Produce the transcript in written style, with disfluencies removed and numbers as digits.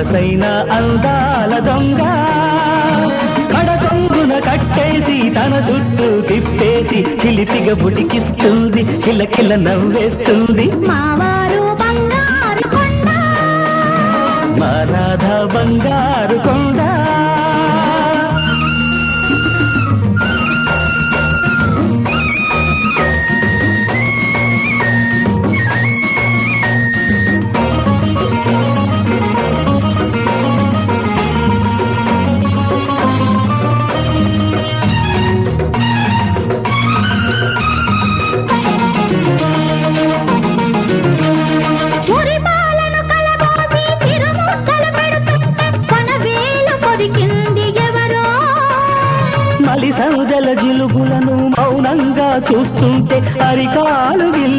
మనసైన అందాల దొంగ కడకొంగున కట్టేసి తన చుట్టూ తిప్పేసి చిలిపిగా బుడికిస్తుంది కిలకిల నవ్వేస్తుంది మావారు బంగారు కొండ మా రాధ బంగారు కొండ మురిపాలను కలబోసి తిరుముక్కలు పెడుతుంటే కొనవేలు కొరికింది ఎవరో మలి సందెల జిలుగులను మౌనంగా చూస్తుంటే అరికాలు